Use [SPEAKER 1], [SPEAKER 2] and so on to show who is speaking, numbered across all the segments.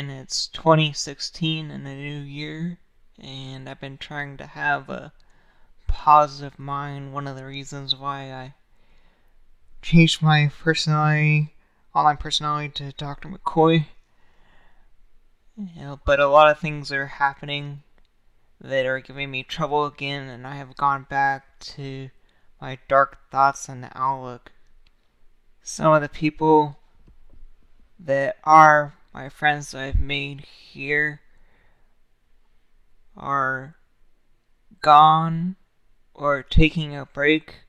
[SPEAKER 1] and it's 2016 in the new year, and I've been trying to have a positive mind. One of the reasons why I changed my online personality to Dr. McCoy. But a lot of things are happening that are giving me trouble again, and I have gone back to my dark thoughts and outlook. Some of the people that are my friends that I've made here are gone or taking a break,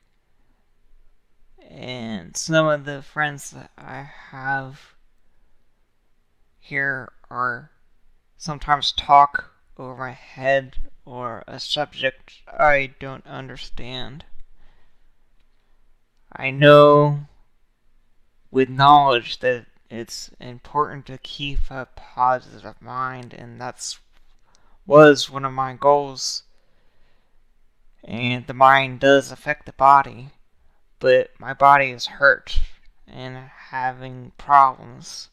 [SPEAKER 1] and some of the friends that I have here are sometimes talk over my head or a subject I don't understand. I know with knowledge that it's important to keep a positive mind, and that's was one of my goals. And the mind does affect the body, but my body is hurt and having problems,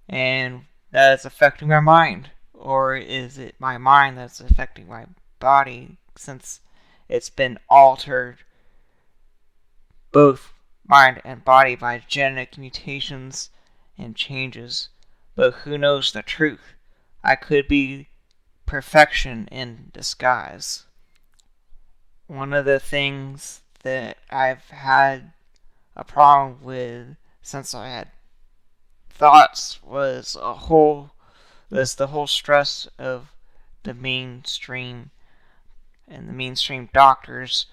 [SPEAKER 1] and that is affecting my mind. Or is it my mind that's affecting my body, since it's been altered, both mind and body, by genetic mutations and changes? But who knows the truth? I could be perfection in disguise. One of the things that I've had a problem with since I had thoughts was the whole stress of the mainstream and the mainstream doctors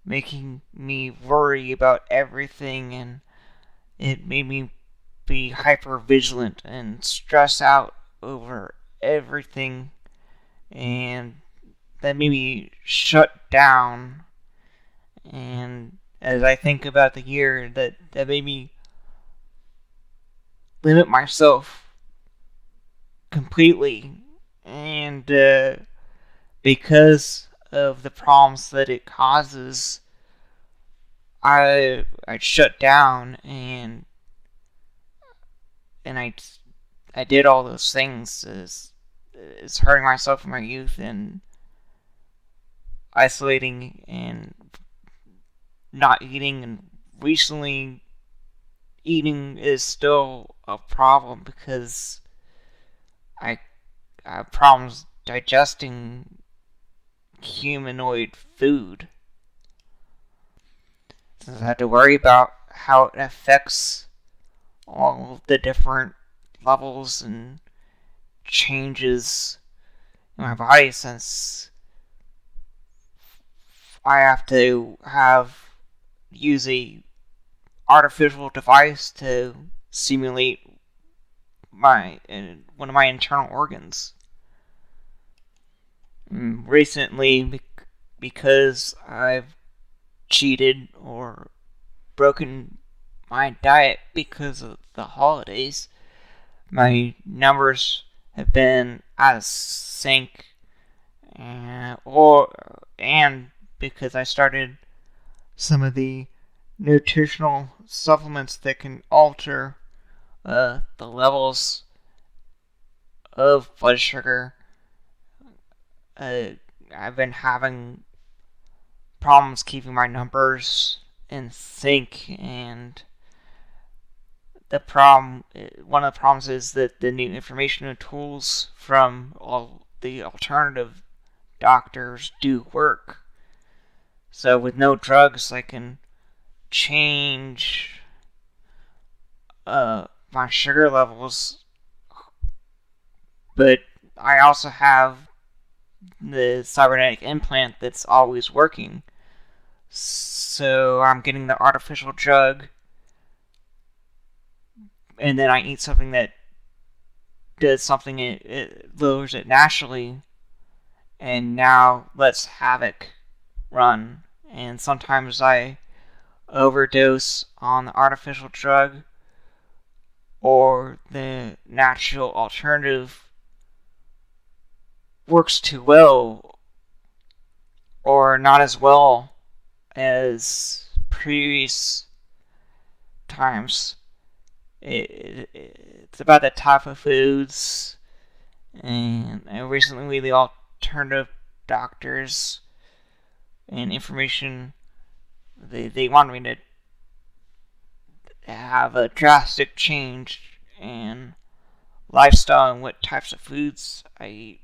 [SPEAKER 1] making me worry about everything, and it made me be hyper vigilant and stress out over everything, and that made me shut down. And as I think about the year, that made me limit myself completely, and because of the problems that it causes, I shut down, and I did all those things as hurting myself in my youth and isolating and not eating, and recently eating is still a problem because I have problems digesting humanoid food. Since I had to worry about how it affects all the different levels and changes in my body, since I have to use a artificial device to simulate one of my internal organs. Recently, because I've cheated or broken my diet because of the holidays, my numbers have been out of sync, and because I started some of the nutritional supplements that can alter the levels of blood sugar. I've been having problems keeping my numbers in sync, and one of the problems is that the new information and tools from all the alternative doctors do work. So with no drugs, I can change my sugar levels, but I also have the cybernetic implant that's always working. So I'm getting the artificial drug, and then I eat something that does something, it lowers it naturally, and now lets havoc run. And sometimes I overdose on the artificial drug, or the natural alternative works too well, or not as well as previous times. It's about the type of foods, and recently the alternative doctors and information, they wanted me to have a drastic change in lifestyle and what types of foods I eat.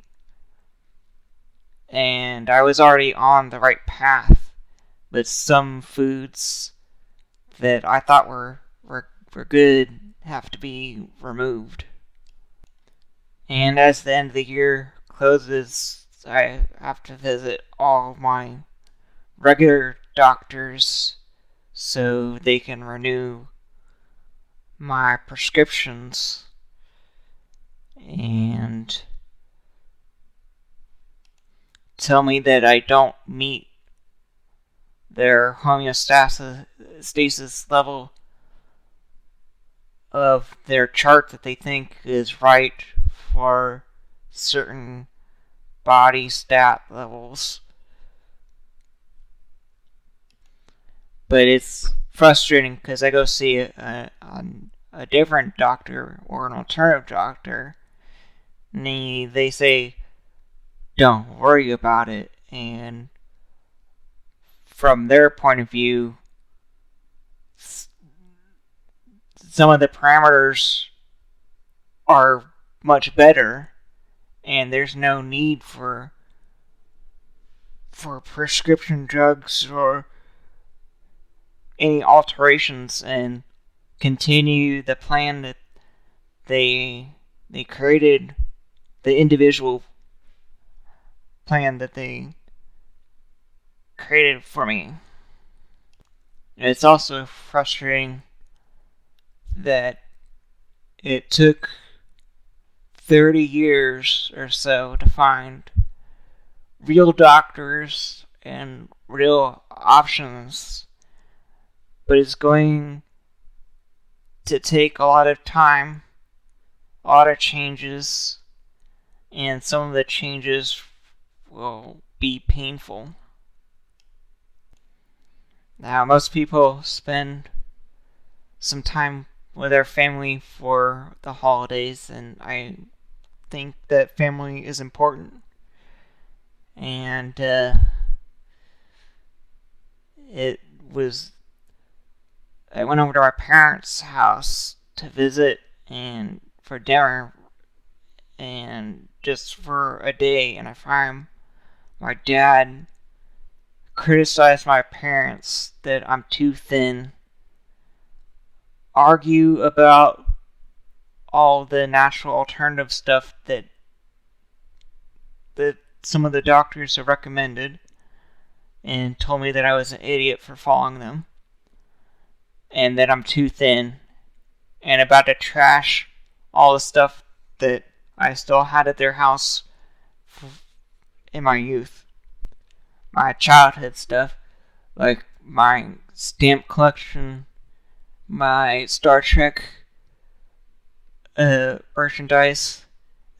[SPEAKER 1] And I was already on the right path, but some foods that I thought were good have to be removed. And as the end of the year closes, I have to visit all of my regular doctors so they can renew my prescriptions and tell me that I don't meet their homeostasis level of their chart that they think is right for certain body stat levels. But it's frustrating because I go see a different doctor or an alternative doctor, and they say, don't worry about it. And from their point of view, some of the parameters are much better, and there's no need for prescription drugs or any alterations, and continue the plan that they created, the individual plan that they created for me. And it's also frustrating that it took 30 years or so to find real doctors and real options, but it's going to take a lot of time, a lot of changes, and some of the changes will be painful. Now, most people spend some time with their family for the holidays, and I think that family is important. And I went over to our parents' house to visit and for dinner, and just for a day, and I find my dad criticized my parents that I'm too thin, argue about all the natural alternative stuff that some of the doctors have recommended, and told me that I was an idiot for following them, and that I'm too thin, and about to trash all the stuff that I still had at their house in my youth. My childhood stuff, like my stamp collection, my Star Trek merchandise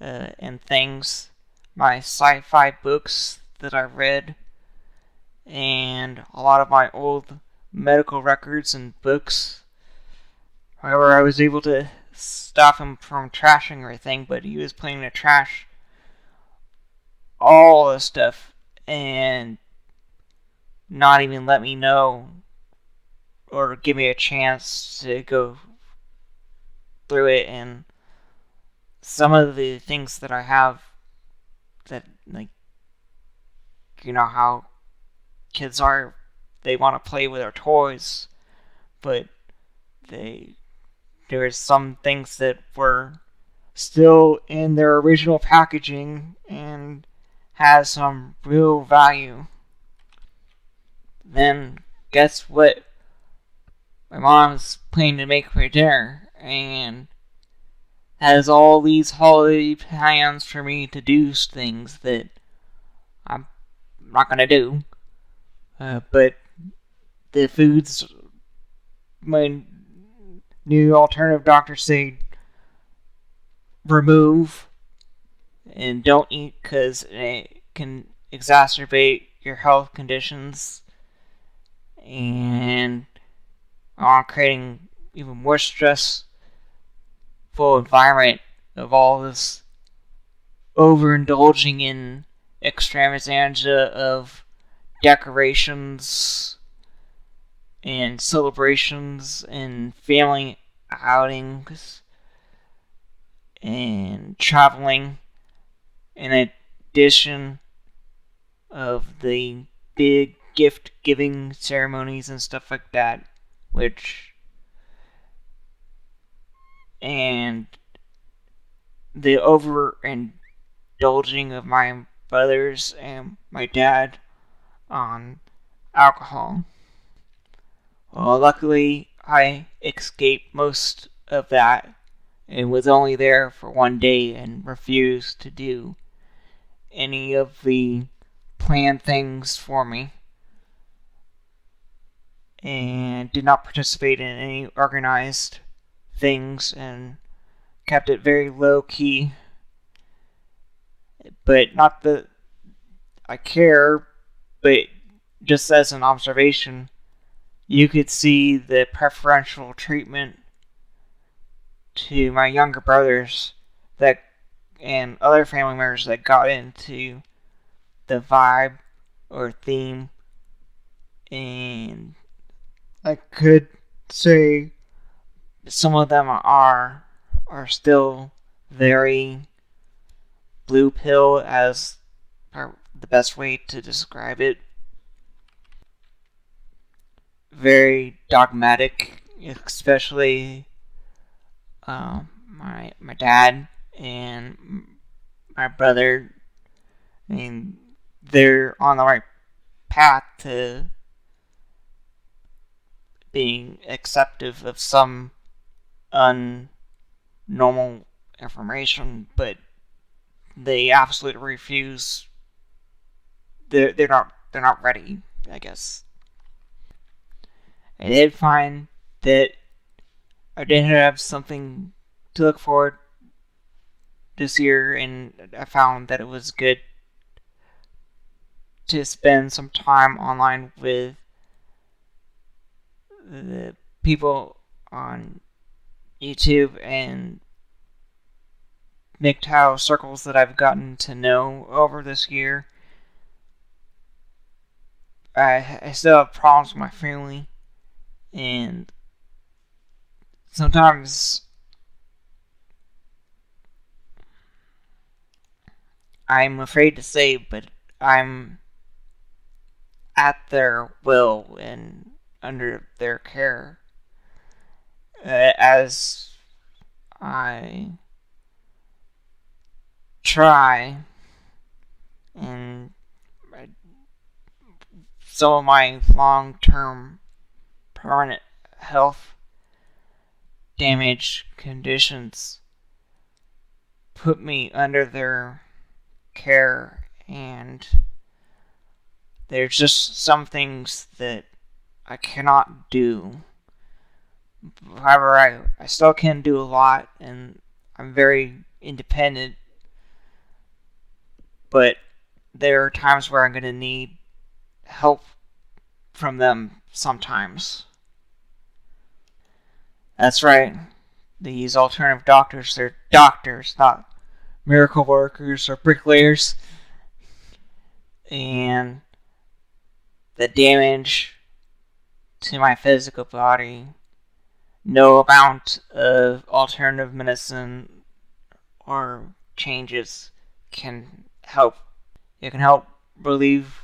[SPEAKER 1] and things, my sci-fi books that I read, and a lot of my old medical records and books. However, I was able to stop him from trashing everything, but he was planning to trash all the stuff and not even let me know or give me a chance to go through it. And some of the things that I have that, like, you know how kids are, they want to play with their toys, but there's some things that were still in their original packaging and has some real value. Then guess what my mom's planning to make for dinner, and has all these holiday plans for me to do things that I'm not gonna do. But the foods my new alternative doctors say remove and don't eat because it can exacerbate your health conditions and creating even more stress full environment of all this overindulging in extravaganza of decorations and celebrations and family outings and traveling, in addition of the big gift giving ceremonies and stuff like that, and the overindulging of my brothers and my dad on alcohol. Well, luckily, I escaped most of that and was only there for one day and refused to do any of the planned things for me and did not participate in any organized things and kept it very low key. But not that I care, but just as an observation, you could see the preferential treatment to my younger brothers that and other family members that got into the vibe or theme, and I could say some of them are still very blue pill as the best way to describe it. Very dogmatic, especially my dad and my brother. I mean, they're on the right path to being acceptive of some unnormal information, but they absolutely refuse. They're not ready, I guess. I did find that I did have something to look forward this year, and I found that it was good to spend some time online with the people on YouTube and MGTOW circles that I've gotten to know over this year. I still have problems with my family, and sometimes I'm afraid to say, but I'm at their will and under their care as I try, and some of my long-term permanent health damage conditions put me under their care, and there's just some things that I cannot do. However, I still can do a lot, and I'm very independent, but there are times where I'm going to need help from them sometimes. That's right. These alternative doctors, they're doctors, not miracle workers or bricklayers. And the damage to my physical body, no amount of alternative medicine or changes can help. It can help relieve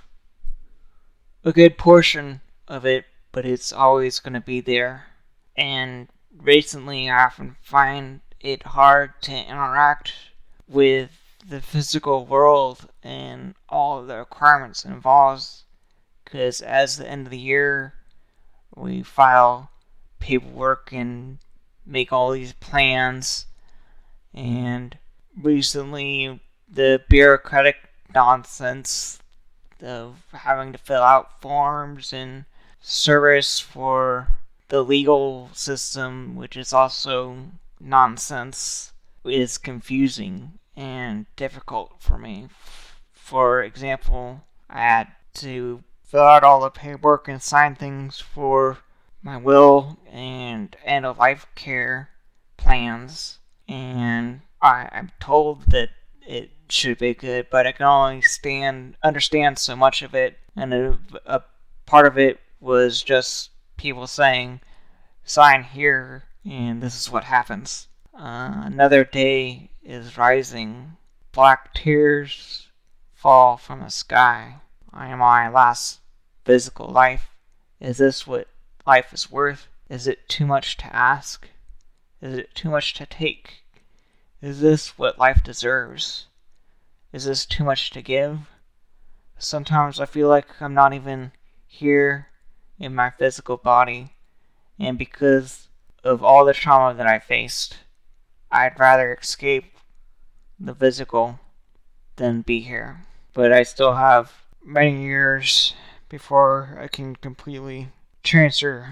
[SPEAKER 1] a good portion of it, but it's always going to be there. And recently, I often find it hard to interact with the physical world and all of the requirements it involves, because as the end of the year, we file paperwork and make all these plans, and recently the bureaucratic nonsense of having to fill out forms and service for the legal system, which is also nonsense, is confusing and difficult for me. For example, I had to fill out all the paperwork and sign things for my will and end of life care plans, and I'm told that it should be good, but I can only understand so much of it, and a part of it was just people saying, sign here, and this is what happens. Another day is rising. Black tears fall from the sky. I am my last physical life. Is this what life is worth? Is it too much to ask? Is it too much to take? Is this what life deserves? Is this too much to give? Sometimes I feel like I'm not even here in my physical body, and because of all the trauma that I faced, I'd rather escape the physical than be here. But I still have many years before I can completely transfer